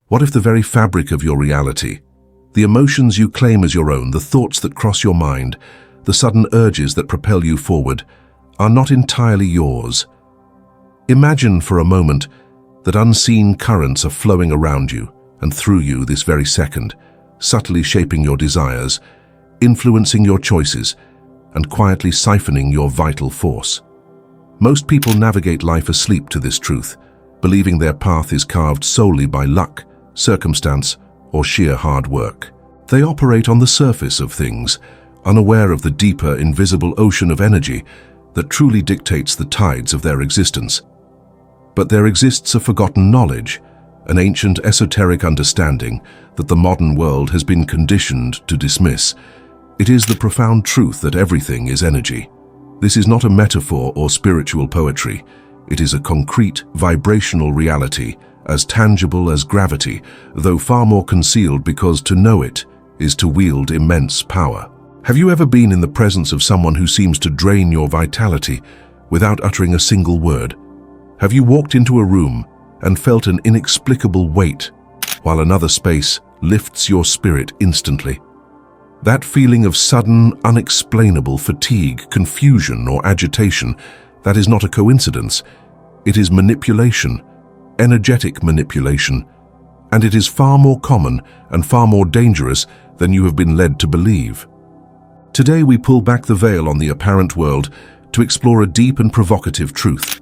What if the very fabric of your reality, the emotions you claim as your own, the thoughts that cross your mind, the sudden urges that propel you forward, are not entirely yours? Imagine for a moment that unseen currents are flowing around you and through you this very second, subtly shaping your desires, influencing your choices, and quietly siphoning your vital force. Most people navigate life asleep to this truth, believing their path is carved solely by luck, circumstance, or sheer hard work. They operate on the surface of things, unaware of the deeper, invisible ocean of energy that truly dictates the tides of their existence. But there exists a forgotten knowledge, an ancient esoteric understanding that the modern world has been conditioned to dismiss. It is the profound truth that everything is energy. This is not a metaphor or spiritual poetry. It is a concrete, vibrational reality, as tangible as gravity, though far more concealed, because to know it is to wield immense power. Have you ever been in the presence of someone who seems to drain your vitality without uttering a single word? Have you walked into a room and felt an inexplicable weight, while another space lifts your spirit instantly? That feeling of sudden, unexplainable fatigue, confusion, or agitation, that is not a coincidence. It is manipulation, energetic manipulation, and it is far more common and far more dangerous than you have been led to believe. Today we pull back the veil on the apparent world to explore a deep and provocative truth.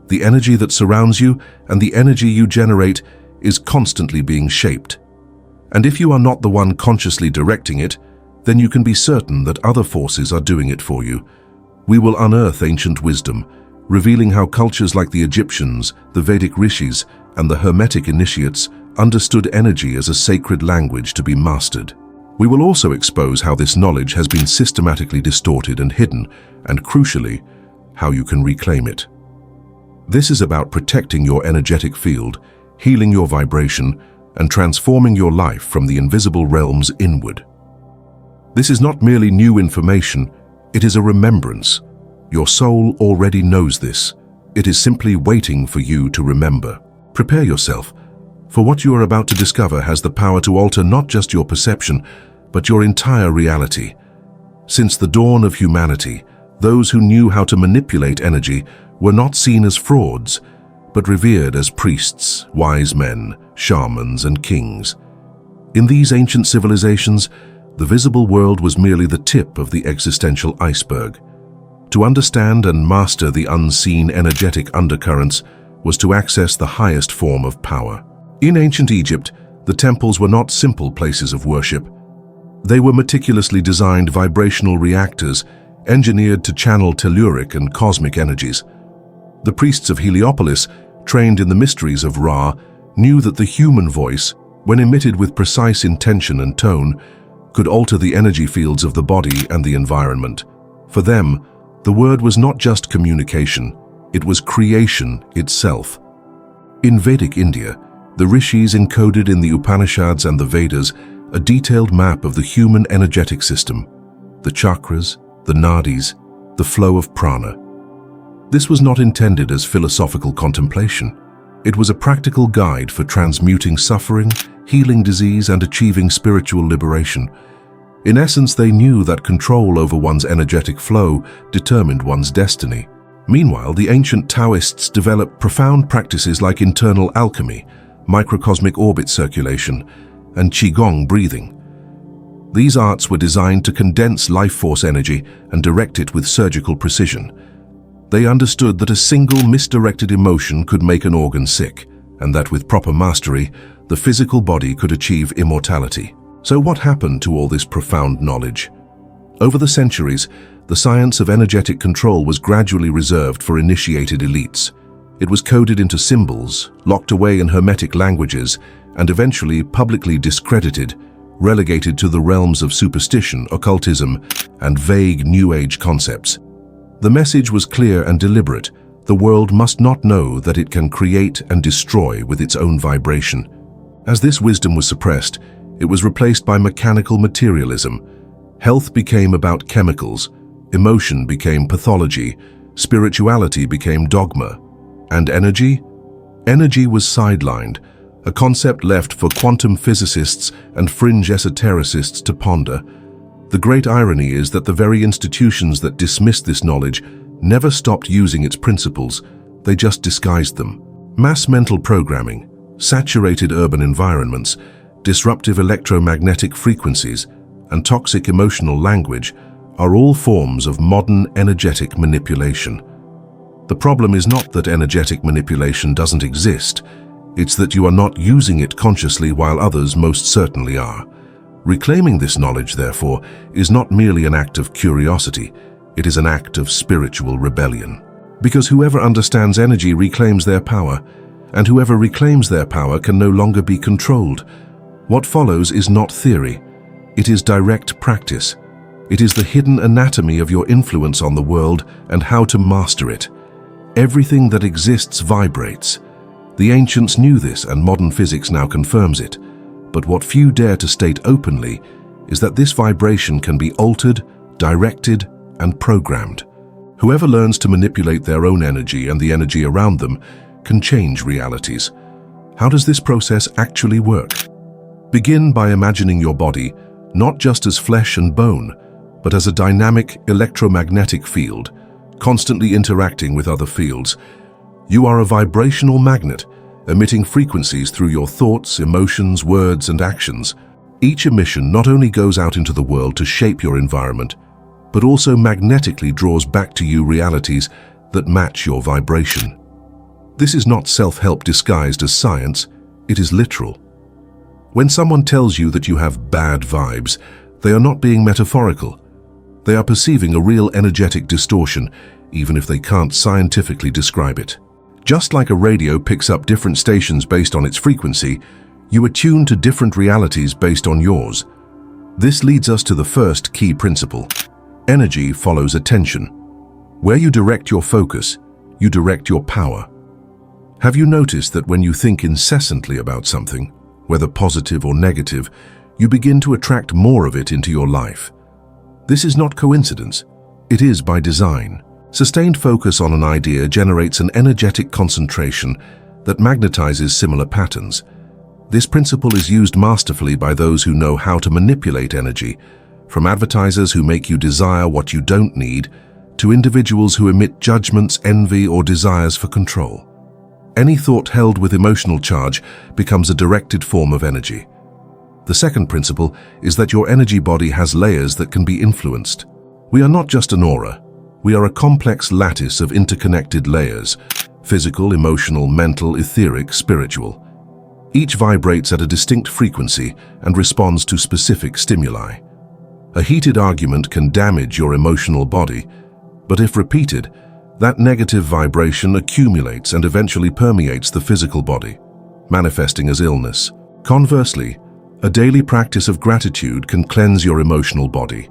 The energy that surrounds you and the energy you generate is constantly being shaped. And if you are not the one consciously directing it, then you can be certain that other forces are doing it for you. We will unearth ancient wisdom, revealing how cultures like the Egyptians, the Vedic rishis, and the Hermetic initiates understood energy as a sacred language to be mastered. We will also expose how this knowledge has been systematically distorted and hidden, and crucially, how you can reclaim it. This is about protecting your energetic field, healing your vibration, and transforming your life from the invisible realms inward. This is not merely new information, it is a remembrance. Your soul already knows this. It is simply waiting for you to remember. Prepare yourself, for what you are about to discover has the power to alter not just your perception, but your entire reality. Since the dawn of humanity, those who knew how to manipulate energy were not seen as frauds, but revered as priests, wise men, shamans, and kings. In these ancient civilizations, the visible world was merely the tip of the existential iceberg. To understand and master the unseen energetic undercurrents was to access the highest form of power. In ancient Egypt, the temples were not simple places of worship. They were meticulously designed vibrational reactors engineered to channel telluric and cosmic energies. The priests of Heliopolis, trained in the mysteries of Ra, knew that the human voice, when emitted with precise intention and tone, could alter the energy fields of the body and the environment. For them, the word was not just communication, it was creation itself. In Vedic India, the rishis encoded in the Upanishads and the Vedas a detailed map of the human energetic system, the chakras, the nadis, the flow of prana. This was not intended as philosophical contemplation. It was a practical guide for transmuting suffering, healing disease, and achieving spiritual liberation. In essence, they knew that control over one's energetic flow determined one's destiny. Meanwhile, the ancient Taoists developed profound practices like internal alchemy, microcosmic orbit circulation, and Qigong breathing. These arts were designed to condense life force energy and direct it with surgical precision. They understood that a single misdirected emotion could make an organ sick, and that with proper mastery, the physical body could achieve immortality. So what happened to all this profound knowledge? Over the centuries, the science of energetic control was gradually reserved for initiated elites. It was coded into symbols, locked away in hermetic languages, and eventually publicly discredited, relegated to the realms of superstition, occultism, and vague New Age concepts. The message was clear and deliberate. The world must not know that it can create and destroy with its own vibration. As this wisdom was suppressed, it was replaced by mechanical materialism. Health became about chemicals, emotion became pathology, spirituality became dogma, and energy? Energy was sidelined, a concept left for quantum physicists and fringe esotericists to ponder. The great irony is that the very institutions that dismissed this knowledge never stopped using its principles, they just disguised them. Mass mental programming, saturated urban environments, disruptive electromagnetic frequencies, and toxic emotional language are all forms of modern energetic manipulation. The problem is not that energetic manipulation doesn't exist, it's that you are not using it consciously while others most certainly are. Reclaiming this knowledge, therefore, is not merely an act of curiosity, it is an act of spiritual rebellion. Because whoever understands energy reclaims their power, and whoever reclaims their power can no longer be controlled. What follows is not theory, it is direct practice. It is the hidden anatomy of your influence on the world and how to master it. Everything that exists vibrates. The ancients knew this, and modern physics now confirms it. But what few dare to state openly is that this vibration can be altered, directed, and programmed. Whoever learns to manipulate their own energy and the energy around them can change realities. How does this process actually work? Begin by imagining your body not just as flesh and bone, but as a dynamic electromagnetic field, constantly interacting with other fields. You are a vibrational magnet, emitting frequencies through your thoughts, emotions, words, and actions. Each emission not only goes out into the world to shape your environment, but also magnetically draws back to you realities that match your vibration. This is not self-help disguised as science, it is literal. When someone tells you that you have bad vibes, they are not being metaphorical. They are perceiving a real energetic distortion, even if they can't scientifically describe it. Just like a radio picks up different stations based on its frequency, you attune to different realities based on yours. This leads us to the first key principle. Energy follows attention. Where you direct your focus, you direct your power. Have you noticed that when you think incessantly about something, whether positive or negative, you begin to attract more of it into your life? This is not coincidence, it is by design. Sustained focus on an idea generates an energetic concentration that magnetizes similar patterns. This principle is used masterfully by those who know how to manipulate energy, from advertisers who make you desire what you don't need, to individuals who emit judgments, envy, or desires for control. Any thought held with emotional charge becomes a directed form of energy. The second principle is that your energy body has layers that can be influenced. We are not just an aura. We are a complex lattice of interconnected layers: physical, emotional, mental, etheric, spiritual. Each vibrates at a distinct frequency and responds to specific stimuli. A heated argument can damage your emotional body, but if repeated, that negative vibration accumulates and eventually permeates the physical body, manifesting as illness. Conversely, a daily practice of gratitude can cleanse your emotional body,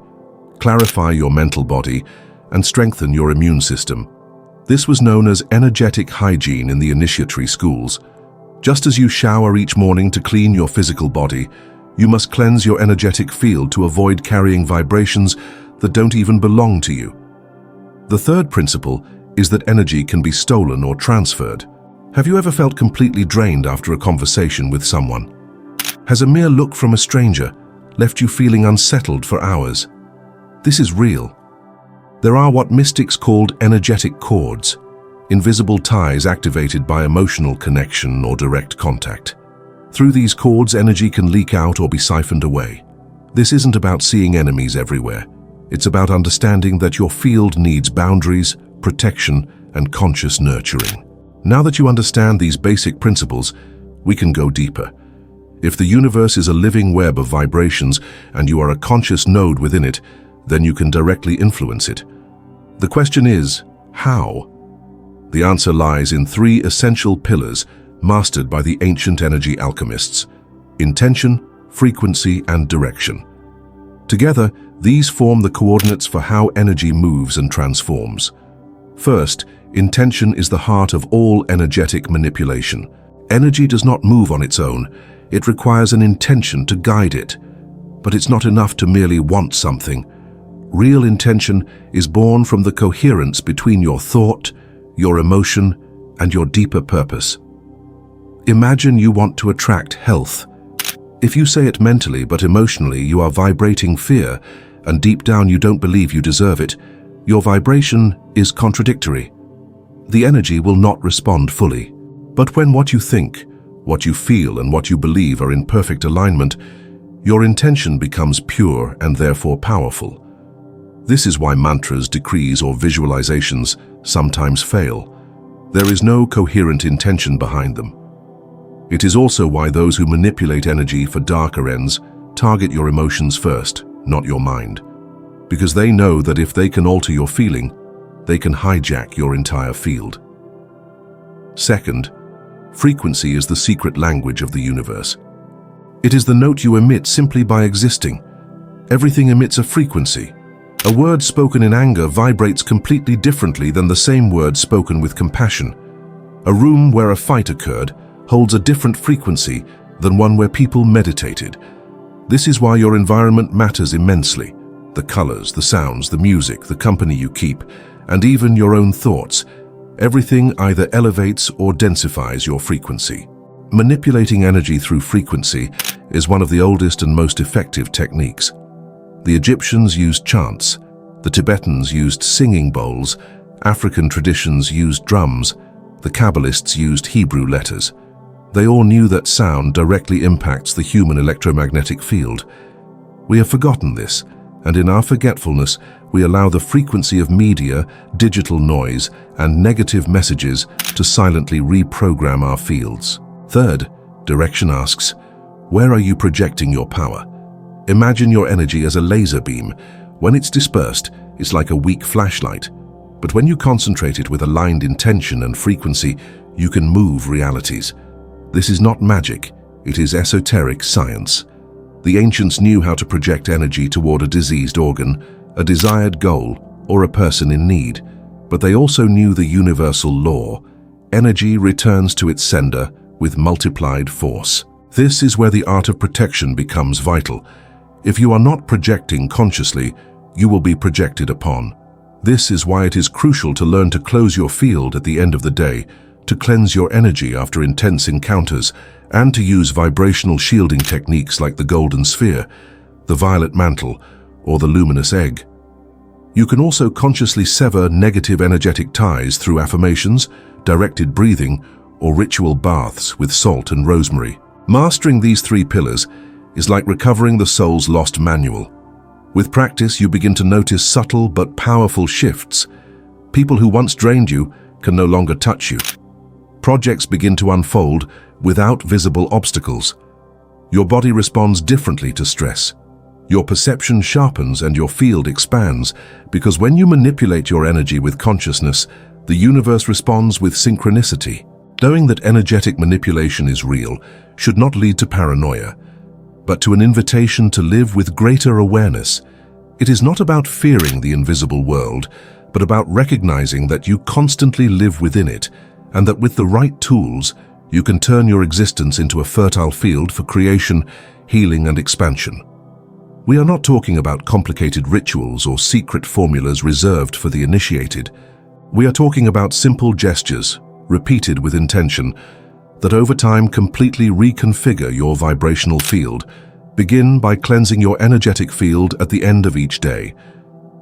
clarify your mental body, and strengthen your immune system. This was known as energetic hygiene in the initiatory schools. Just as you shower each morning to clean your physical body, you must cleanse your energetic field to avoid carrying vibrations that don't even belong to you. The third principle is that energy can be stolen or transferred. Have you ever felt completely drained after a conversation with someone? Has a mere look from a stranger left you feeling unsettled for hours? This is real. There are what mystics called energetic cords, invisible ties activated by emotional connection or direct contact. Through these cords, energy can leak out or be siphoned away. This isn't about seeing enemies everywhere. It's about understanding that your field needs boundaries, protection, and conscious nurturing. Now that you understand these basic principles, we can go deeper. If the universe is a living web of vibrations and you are a conscious node within it, then you can directly influence it. The question is, how? The answer lies in three essential pillars mastered by the ancient energy alchemists: intention, frequency, and direction. Together, these form the coordinates for how energy moves and transforms. First, intention is the heart of all energetic manipulation. Energy does not move on its own. It requires an intention to guide it. But it's not enough to merely want something. Real intention is born from the coherence between your thought, your emotion, and your deeper purpose. Imagine you want to attract health. If you say it mentally but emotionally you are vibrating fear, and deep down you don't believe you deserve it, your vibration is contradictory. The energy will not respond fully. But when what you think, what you feel, and what you believe are in perfect alignment, your intention becomes pure and therefore powerful. This is why mantras, decrees, or visualizations sometimes fail. There is no coherent intention behind them. It is also why those who manipulate energy for darker ends target your emotions first, not your mind. Because they know that if they can alter your feeling, they can hijack your entire field. Second, frequency is the secret language of the universe. It is the note you emit simply by existing. Everything emits a frequency. A word spoken in anger vibrates completely differently than the same word spoken with compassion. A room where a fight occurred holds a different frequency than one where people meditated. This is why your environment matters immensely. The colors, the sounds, the music, the company you keep, and even your own thoughts. Everything either elevates or densifies your frequency. Manipulating energy through frequency is one of the oldest and most effective techniques. The Egyptians used chants, the Tibetans used singing bowls, African traditions used drums, the Kabbalists used Hebrew letters. They all knew that sound directly impacts the human electromagnetic field. We have forgotten this, and in our forgetfulness, we allow the frequency of media, digital noise, and negative messages to silently reprogram our fields. Third, direction asks, where are you projecting your power? Imagine your energy as a laser beam. When it's dispersed, it's like a weak flashlight. But when you concentrate it with aligned intention and frequency, you can move realities. This is not magic, it is esoteric science. The ancients knew how to project energy toward a diseased organ, a desired goal, or a person in need. But they also knew the universal law. Energy returns to its sender with multiplied force. This is where the art of protection becomes vital. If you are not projecting consciously, you will be projected upon. This is why it is crucial to learn to close your field at the end of the day, to cleanse your energy after intense encounters, and to use vibrational shielding techniques like the golden sphere, the violet mantle, or the luminous egg. You can also consciously sever negative energetic ties through affirmations, directed breathing, or ritual baths with salt and rosemary. Mastering these three pillars is like recovering the soul's lost manual. With practice, you begin to notice subtle but powerful shifts. People who once drained you can no longer touch you. Projects begin to unfold without visible obstacles. Your body responds differently to stress. Your perception sharpens and your field expands, because when you manipulate your energy with consciousness, the universe responds with synchronicity. Knowing that energetic manipulation is real should not lead to paranoia, but to an invitation to live with greater awareness. It is not about fearing the invisible world, but about recognizing that you constantly live within it, and that with the right tools, you can turn your existence into a fertile field for creation, healing, and expansion. We are not talking about complicated rituals or secret formulas reserved for the initiated. We are talking about simple gestures, repeated with intention, that over time completely reconfigure your vibrational field. Begin by cleansing your energetic field at the end of each day.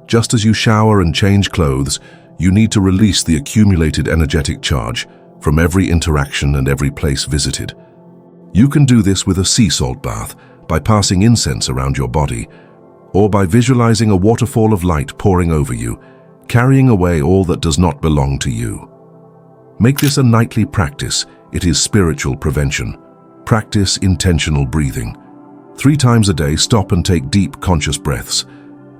Just as you shower and change clothes, you need to release the accumulated energetic charge from every interaction and every place visited. You can do this with a sea salt bath, by passing incense around your body, or by visualizing a waterfall of light pouring over you, carrying away all that does not belong to you. Make this a nightly practice. It is spiritual prevention. Practice intentional breathing. 3 times a day, stop and take deep, conscious breaths.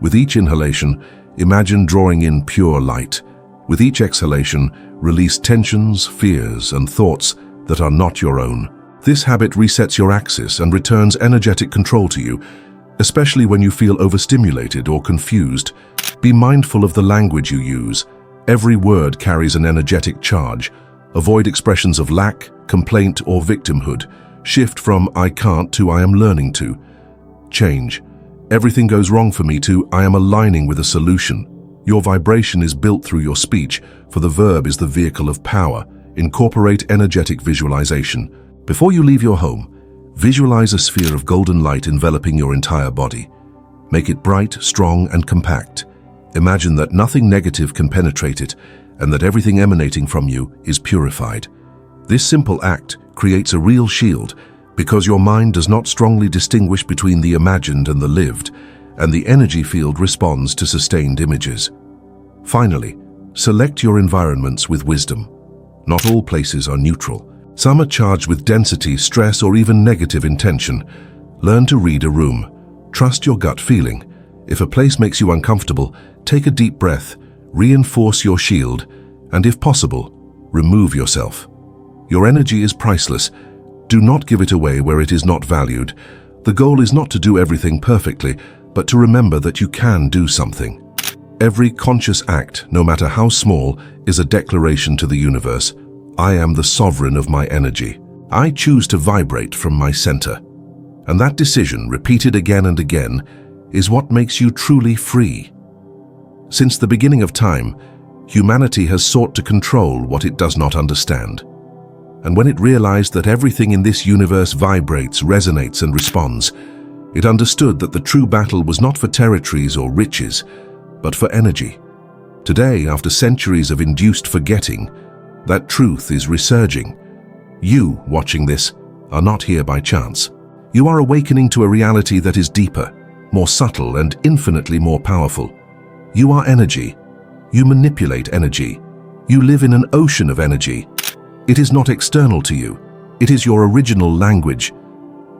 With each inhalation, imagine drawing in pure light. With each exhalation, release tensions, fears, and thoughts that are not your own. This habit resets your axis and returns energetic control to you, especially when you feel overstimulated or confused. Be mindful of the language you use. Every word carries an energetic charge. Avoid expressions of lack, complaint, or victimhood. Shift from "I can't" to "I am learning to." Change. "Everything goes wrong for me" to "I am aligning with a solution." Your vibration is built through your speech, for the verb is the vehicle of power. Incorporate energetic visualization. Before you leave your home, visualize a sphere of golden light enveloping your entire body. Make it bright, strong, and compact. Imagine that nothing negative can penetrate it and that everything emanating from you is purified. This simple act creates a real shield because your mind does not strongly distinguish between the imagined and the lived, and the energy field responds to sustained images. Finally, select your environments with wisdom. Not all places are neutral. Some are charged with density, stress, or even negative intention. Learn to read a room. Trust your gut feeling. If a place makes you uncomfortable, take a deep breath, reinforce your shield, and if possible, remove yourself. Your energy is priceless. Do not give it away where it is not valued. The goal is not to do everything perfectly, but to remember that you can do something. Every conscious act, no matter how small, is a declaration to the universe. I am the sovereign of my energy. I choose to vibrate from my center. And that decision, repeated again and again, is what makes you truly free. Since the beginning of time, humanity has sought to control what it does not understand. And when it realized that everything in this universe vibrates, resonates, and responds, it understood that the true battle was not for territories or riches, but for energy. Today, after centuries of induced forgetting, that truth is resurging. You, watching this, are not here by chance. You are awakening to a reality that is deeper, more subtle, and infinitely more powerful. You are energy. You manipulate energy. You live in an ocean of energy. It is not external to you. It is your original language.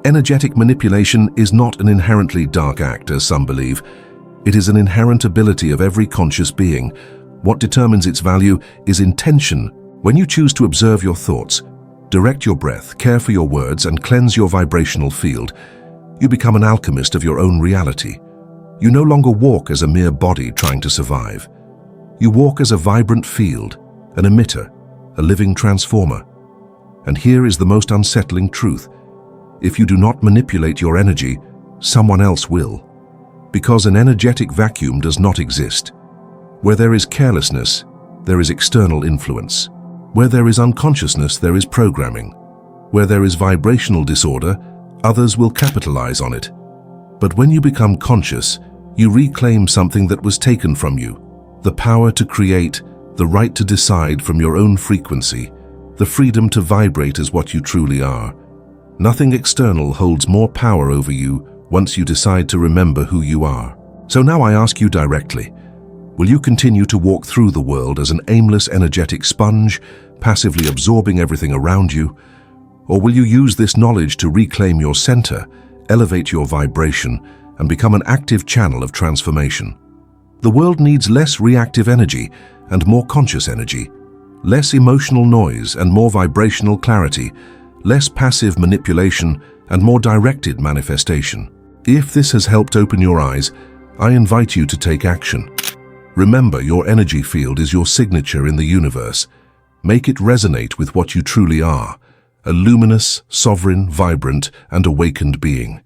Energetic manipulation is not an inherently dark act, as some believe. It is an inherent ability of every conscious being. What determines its value is intention. When you choose to observe your thoughts, direct your breath, care for your words, and cleanse your vibrational field, you become an alchemist of your own reality. You no longer walk as a mere body trying to survive. You walk as a vibrant field, an emitter, a living transformer. And here is the most unsettling truth. If you do not manipulate your energy, someone else will. Because an energetic vacuum does not exist. Where there is carelessness, there is external influence. Where there is unconsciousness, there is programming. Where there is vibrational disorder, others will capitalize on it. But when you become conscious, you reclaim something that was taken from you. The power to create, the right to decide from your own frequency, the freedom to vibrate as what you truly are. Nothing external holds more power over you once you decide to remember who you are. So now I ask you directly, will you continue to walk through the world as an aimless energetic sponge, passively absorbing everything around you? Or will you use this knowledge to reclaim your center, elevate your vibration, and become an active channel of transformation? The world needs less reactive energy and more conscious energy, less emotional noise and more vibrational clarity, less passive manipulation and more directed manifestation. If this has helped open your eyes, I invite you to take action. Remember, your energy field is your signature in the universe. Make it resonate with what you truly are, a luminous, sovereign, vibrant, and awakened being.